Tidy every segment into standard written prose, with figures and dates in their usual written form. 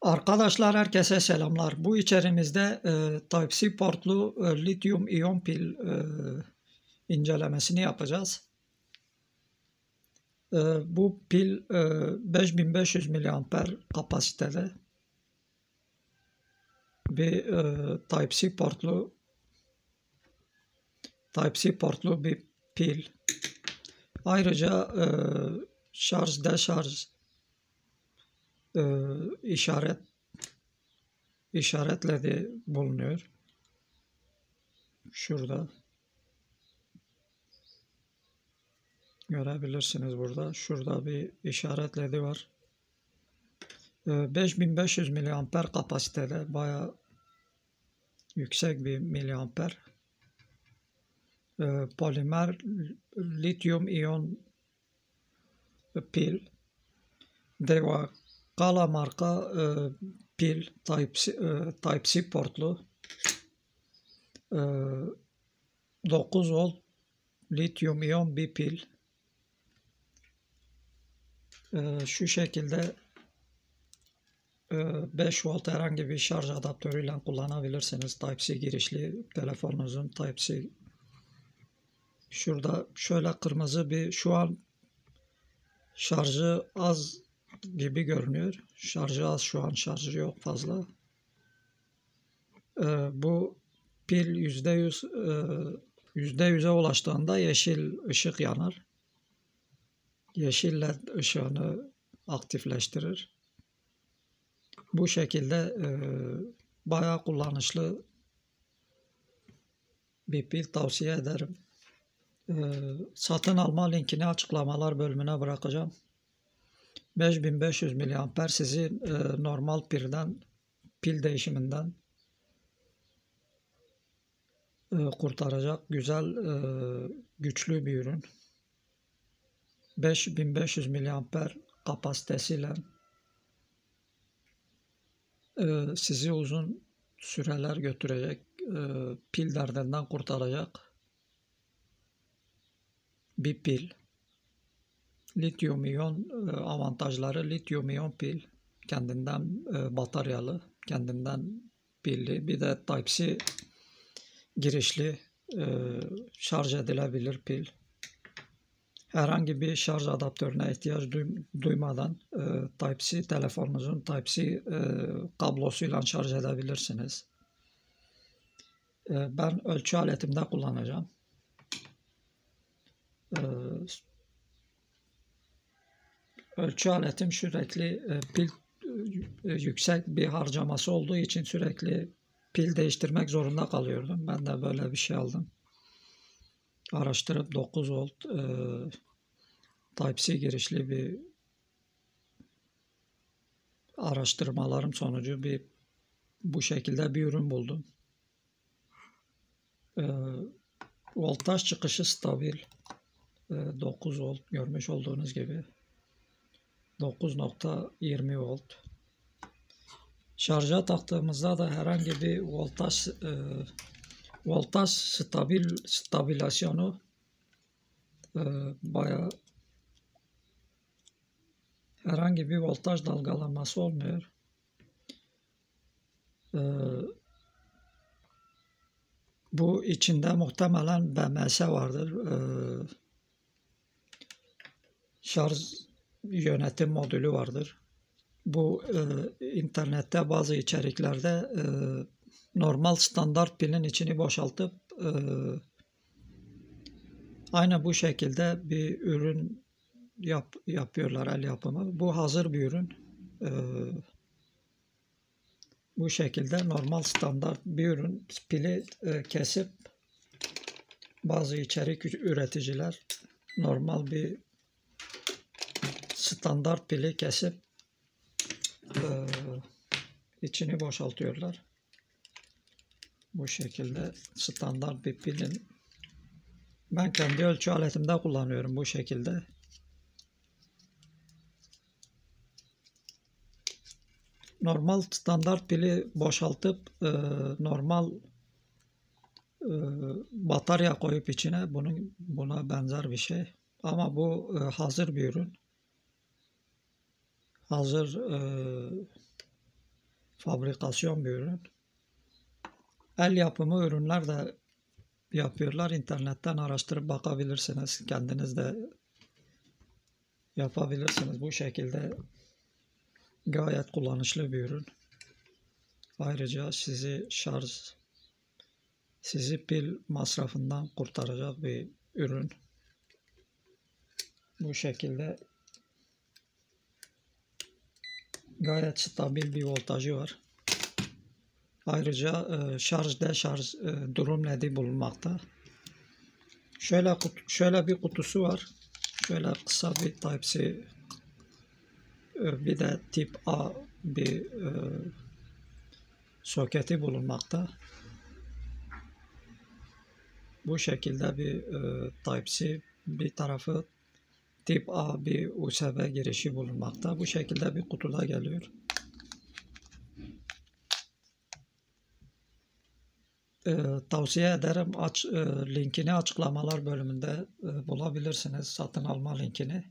Arkadaşlar herkese selamlar. Bu içerimizde Type-C portlu lityum iyon pil incelemesini yapacağız. Bu pil 5500 mAh kapasitede bir Type-C portlu bir pil. Ayrıca şarj deşarj işaretledi bulunuyor. Şurada görebilirsiniz burada. Şurada bir işaretledi var. 5500 mAh kapasitede bayağı yüksek bir miliamper. Polimer lityum iyon pil. Devakala marka pil Type-C portlu 9 volt lityum iyon bir pil. Şu şekilde 5 volt herhangi bir şarj adaptörüyle kullanabilirsiniz. Type-C girişli telefonunuzun Type-C. Şurada şöyle kırmızı bir, şu an şarjı az gibi görünüyor. Şarjı az, şu an şarjı yok fazla. Bu pil %100'e ulaştığında yeşil ışık yanar. Yeşil led ışığını aktifleştirir. Bu şekilde bayağı kullanışlı bir pil, tavsiye ederim. Satın alma linkini açıklamalar bölümüne bırakacağım. 5500 mAh sizi normal pil değişiminden kurtaracak güzel, güçlü bir ürün. 5500 mAh kapasitesiyle sizi uzun süreler götürecek, pil derdinden kurtaracak bir pil. Lityum iyon avantajları: lityum iyon pil, kendinden bataryalı, kendinden pilli, bir de Type-C girişli şarj edilebilir pil. Herhangi bir şarj adaptörüne ihtiyaç duymadan Type-C telefonunuzun Type-C kablosuyla şarj edebilirsiniz. Ben ölçü aletimde kullanacağım. Ölçü aletim sürekli pil yüksek bir harcaması olduğu için sürekli pil değiştirmek zorunda kalıyordum. Ben de böyle bir şey aldım. Araştırıp 9 volt Type-C girişli bir araştırmalarım sonucu bu şekilde bir ürün buldum. Voltaj çıkışı stabil. 9 volt görmüş olduğunuz gibi. 9.20 volt. Şarja taktığımızda da herhangi bir voltaj stabilasyonu bayağı, herhangi bir voltaj dalgalanması olmuyor. Bu içinde muhtemelen BMS vardır. Şarj yönetim modülü vardır. Bu internette bazı içeriklerde normal standart pilin içini boşaltıp aynı bu şekilde bir ürün yapıyorlar, el yapımı. Bu hazır bir ürün. Bu şekilde normal standart bir ürün, pili kesip bazı içerik üreticiler normal bir standart pili kesip içini boşaltıyorlar. Bu şekilde standart bir pilin, ben kendi ölçü aletimde kullanıyorum bu şekilde. Normal standart pili boşaltıp normal batarya koyup içine buna benzer bir şey. Ama bu hazır bir ürün. Hazır fabrikasyon bir ürün. El yapımı ürünler de yapıyorlar. İnternetten araştırıp bakabilirsiniz. Kendiniz de yapabilirsiniz. Bu şekilde gayet kullanışlı bir ürün. Ayrıca sizi pil masrafından kurtaracak bir ürün. Bu şekilde gayet stabil bir voltajı var. Ayrıca şarj deşarj durum ledi bulunmakta. Şöyle bir kutusu var. Şöyle kısa bir Type-C, bir de tip A bir soketi bulunmakta. Bu şekilde bir Type-C, bir tarafı tip A bir USB girişi bulunmakta. Bu şekilde bir kutuda geliyor. Tavsiye ederim. Linkini açıklamalar bölümünde bulabilirsiniz. Satın alma linkini.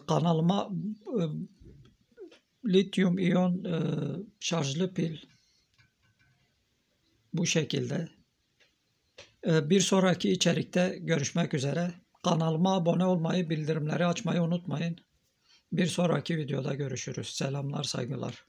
Kanalıma lityum iyon şarjlı pil bu şekilde. Bir sonraki içerikte görüşmek üzere. Kanalıma abone olmayı, bildirimleri açmayı unutmayın. Bir sonraki videoda görüşürüz. Selamlar, saygılar.